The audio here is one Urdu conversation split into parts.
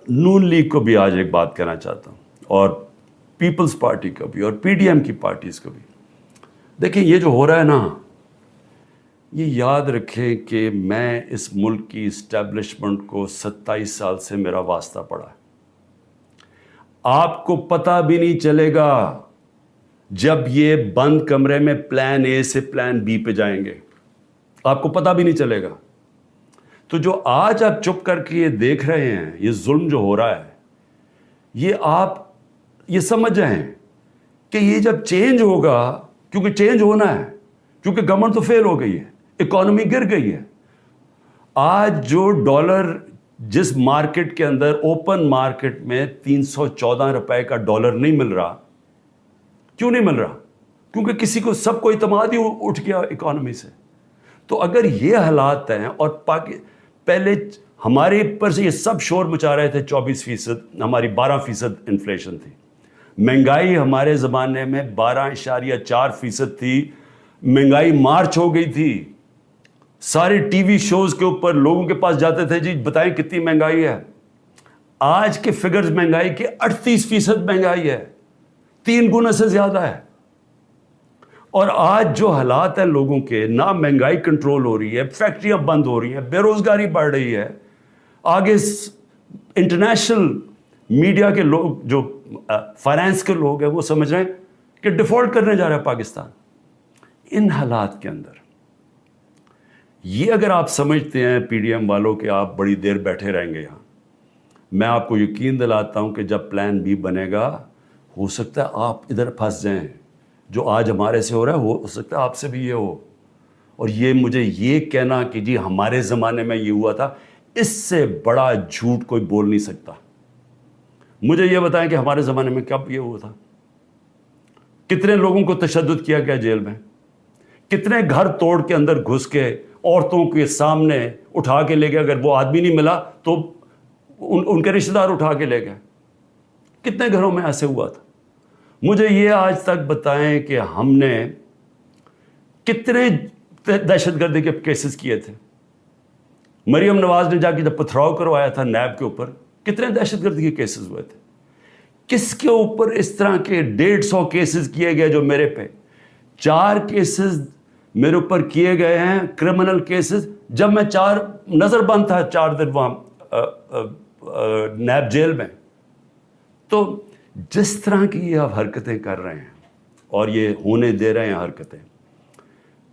نون لیگ کو بھی آج ایک بات کہنا چاہتا ہوں, اور پیپلز پارٹی کو بھی, اور پی ڈی ایم کی پارٹیز کو بھی. دیکھیں یہ جو ہو رہا ہے نا, یہ یاد رکھیں کہ میں اس ملک کی اسٹیبلشمنٹ کو 27 سال سے میرا واسطہ پڑا ہے. آپ کو پتہ بھی نہیں چلے گا جب یہ بند کمرے میں پلان اے سے پلان بی پہ جائیں گے, آپ کو پتہ بھی نہیں چلے گا. تو جو آج آپ چپ کر کے یہ دیکھ رہے ہیں, یہ ظلم جو ہو رہا ہے, یہ آپ یہ سمجھ جائیں کہ یہ جب چینج ہوگا, کیونکہ چینج ہونا ہے, کیونکہ گورنمنٹ تو فیل ہو گئی ہے, اکانومی گر گئی ہے. آج جو ڈالر جس مارکیٹ کے اندر, اوپن مارکیٹ میں 314 روپے کا ڈالر نہیں مل رہا, کیوں نہیں مل رہا؟ کیونکہ کسی کو, سب کو اعتماد ہی اٹھ گیا اکانومی سے. تو اگر یہ حالات ہیں, اور پہلے ہمارے پر سے یہ سب شور مچا رہے تھے 24%, ہماری 12% انفلیشن تھی. مہنگائی ہمارے زمانے میں 12.4% تھی. مہنگائی مارچ ہو گئی تھی. سارے ٹی وی شوز کے اوپر لوگوں کے پاس جاتے تھے, جی بتائیں کتنی مہنگائی ہے. آج کے فگرز مہنگائی کے 38% مہنگائی ہے, 3 گنا سے زیادہ ہے. اور آج جو حالات ہیں لوگوں کے, نہ مہنگائی کنٹرول ہو رہی ہے, فیکٹریاں بند ہو رہی ہیں, بے روزگاری بڑھ رہی ہے. آگے انٹرنیشنل میڈیا کے لوگ, جو فائنانس کے لوگ ہیں, وہ سمجھ رہے ہیں کہ ڈیفالٹ کرنے جا رہا ہے پاکستان. ان حالات کے اندر یہ اگر آپ سمجھتے ہیں پی ڈی ایم والوں کہ آپ بڑی دیر بیٹھے رہیں گے یہاں, میں آپ کو یقین دلاتا ہوں کہ جب پلان بی بنے گا, ہو سکتا ہے آپ ادھر پھنس جائیں. جو آج ہمارے سے ہو رہا ہے, ہو سکتا ہے آپ سے بھی یہ ہو. اور یہ مجھے یہ کہنا کہ جی ہمارے زمانے میں یہ ہوا تھا, اس سے بڑا جھوٹ کوئی بول نہیں سکتا. مجھے یہ بتائیں کہ ہمارے زمانے میں کب یہ ہوا تھا؟ کتنے لوگوں کو تشدد کیا گیا جیل میں؟ کتنے گھر توڑ کے اندر گھس کے عورتوں کے سامنے اٹھا کے لے گئے, اگر وہ آدمی نہیں ملا تو ان کے رشتہ دار اٹھا کے لے گئے. کتنے گھروں میں ایسے ہوا تھا؟ مجھے یہ آج تک بتائیں کہ ہم نے کتنے دہشت گردی کے کیسز کیے تھے. مریم نواز نے جا کے جب پتھراؤ کروایا تھا نیب کے اوپر, کتنے دہشت گردی کے کیسز ہوئے تھے. کس کے اوپر اس طرح کے 150 کیسز کیے گئے جو میرے پہ 4 کیسز میرے اوپر کیے گئے ہیں, کرمنل کیسز, جب میں نظر بند تھا 4 دن وہاں نیب جیل میں. تو جس طرح کی یہ آپ حرکتیں کر رہے ہیں, اور یہ ہونے دے رہے ہیں حرکتیں,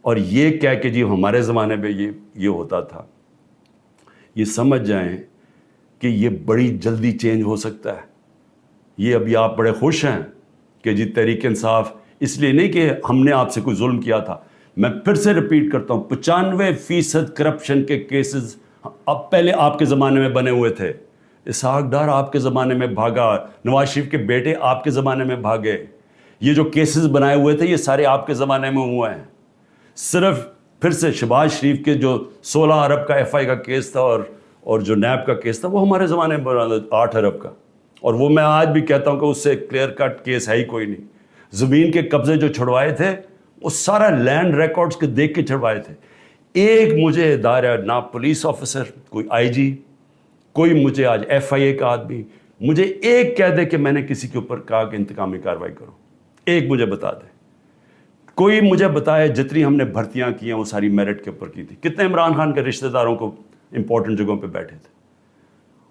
اور یہ کہہ کہ جی ہمارے زمانے میں یہ ہوتا تھا, یہ سمجھ جائیں کہ یہ بڑی جلدی چینج ہو سکتا ہے. یہ ابھی آپ بڑے خوش ہیں کہ جی تحریک انصاف, اس لیے نہیں کہ ہم نے آپ سے کوئی ظلم کیا تھا. میں پھر سے ریپیٹ کرتا ہوں, 95% کرپشن کے کیسز اب پہلے آپ کے زمانے میں بنے ہوئے تھے. اسحاق ڈار آپ کے زمانے میں بھاگا, نواز شریف کے بیٹے آپ کے زمانے میں بھاگے. یہ جو کیسز بنائے ہوئے تھے یہ سارے آپ کے زمانے میں ہوئے ہیں. صرف پھر سے شہباز شریف کے جو 16 ارب کا ایف آئی کا کیس تھا, اور جو نیب کا کیس تھا, وہ ہمارے زمانے میں بنا 8 ارب کا. اور وہ میں آج بھی کہتا ہوں کہ اس سے کلیئر کٹ کیس ہے ہی کوئی نہیں. زمین کے قبضے جو چھڑوائے تھے وہ سارا لینڈ ریکارڈز کے دیکھ کے چھڑوائے تھے. ایک مجھے ادارہ, نہ پولیس آفیسر, کوئی آئی جی, کوئی مجھے آج ایف آئی اے کا آدمی مجھے ایک کہہ دے کہ میں نے کسی کے اوپر کہا کہ انتقامی کارروائی کرو, ایک مجھے بتا دے. کوئی مجھے بتائے جتنی ہم نے بھرتیاں کی ہیں وہ ساری میرٹ کے اوپر کی تھی. کتنے عمران خان کے رشتہ داروں کو امپورٹنٹ جگہوں پہ بیٹھے تھے.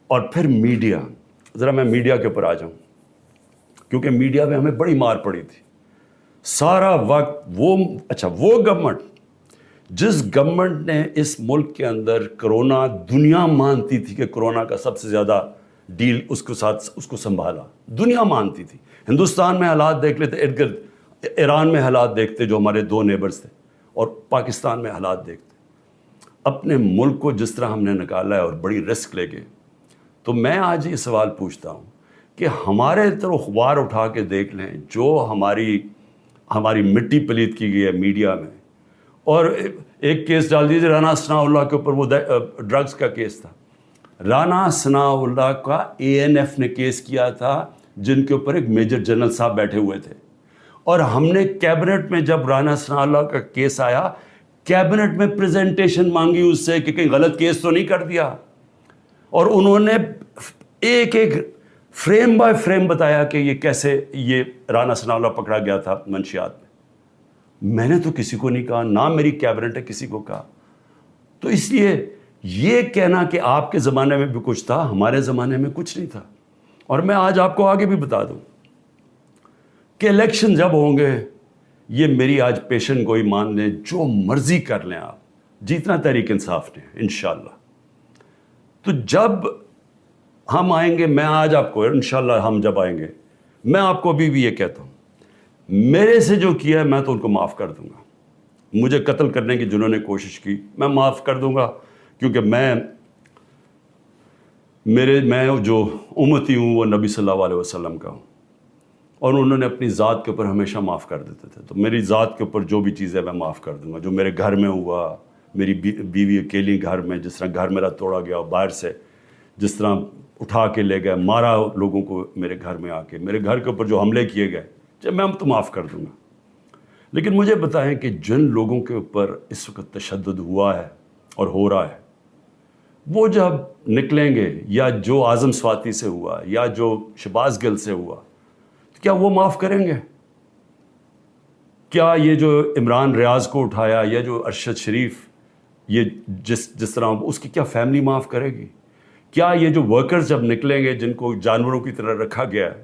اور پھر میڈیا, ذرا میں میڈیا کے اوپر آ جاؤں, کیونکہ میڈیا میں ہمیں بڑی مار پڑی تھی سارا وقت. وہ گورنمنٹ, جس گورنمنٹ نے اس ملک کے اندر کرونا, دنیا مانتی تھی کہ کرونا کا سب سے زیادہ ڈیل اس کے ساتھ اس کو سنبھالا, دنیا مانتی تھی. ہندوستان میں حالات دیکھ لیتے ارد گرد, ایران میں حالات دیکھتے جو ہمارے 2 نیبرز تھے, اور پاکستان میں حالات دیکھتے. اپنے ملک کو جس طرح ہم نے نکالا ہے اور بڑی رسک لے کے, تو میں آج یہ سوال پوچھتا ہوں کہ ہمارے طرف اخبار اٹھا کے دیکھ لیں جو ہماری مٹی پلیت کی گئی ہے میڈیا میں. اور ایک کیس ڈال دیجیے رانا ثناء اللہ کے اوپر, وہ ڈرگز کا کیس تھا. رانا ثناء اللہ کا اے این ایف نے کیس کیا تھا, جن کے اوپر ایک میجر جنرل صاحب بیٹھے ہوئے تھے. اور ہم نے کیبنٹ میں جب رانا ثناء اللہ کا کیس آیا, کیبنٹ میں پریزنٹیشن مانگی اس سے کہ کہیں غلط کیس تو نہیں کر دیا. اور انہوں نے ایک ایک فریم بائی فریم بتایا کہ یہ کیسے یہ رانا ثناءاللہ پکڑا گیا تھا منشیات میں نے تو کسی کو نہیں کہا، نہ میری کیبنٹ نے کسی کو کہا. تو اس لیے یہ کہنا کہ آپ کے زمانے میں بھی کچھ تھا، ہمارے زمانے میں کچھ نہیں تھا. اور میں آج آپ کو آگے بھی بتا دوں کہ الیکشن جب ہوں گے، یہ میری آج پیشن گوئی مان لیں، جو مرضی کر لیں آپ، جتنا تحریک انصاف نے انشاءاللہ. تو جب ہم آئیں گے، میں آج آپ کو انشاءاللہ ہم جب آئیں گے، میں آپ کو ابھی بھی یہ کہتا ہوں، میرے سے جو کیا ہے میں تو ان کو معاف کر دوں گا. مجھے قتل کرنے کی جنہوں نے کوشش کی میں معاف کر دوں گا، کیونکہ میں جو امتی ہوں وہ نبی صلی اللہ علیہ وسلم کا ہوں، اور انہوں نے اپنی ذات کے اوپر ہمیشہ معاف کر دیتے تھے. تو میری ذات کے اوپر جو بھی چیز ہے میں معاف کر دوں گا. جو میرے گھر میں ہوا، میری بیوی اکیلی گھر میں، جس طرح گھر میرا توڑا گیا باہر سے، جس طرح اٹھا کے لے گئے، مارا لوگوں کو میرے گھر میں آ کے، میرے گھر کے اوپر جو حملے کیے گئے، جب میں تو معاف کر دوں گا. لیکن مجھے بتائیں کہ جن لوگوں کے اوپر اس وقت تشدد ہوا ہے اور ہو رہا ہے، وہ جب نکلیں گے، یا جو اعظم سواتی سے ہوا، یا جو شہباز گل سے ہوا، تو کیا وہ معاف کریں گے؟ کیا یہ جو عمران ریاض کو اٹھایا، یا جو ارشد شریف، یہ جس طرح اس کی کیا فیملی معاف کرے گی؟ کیا یہ جو ورکرز جب نکلیں گے، جن کو جانوروں کی طرح رکھا گیا ہے،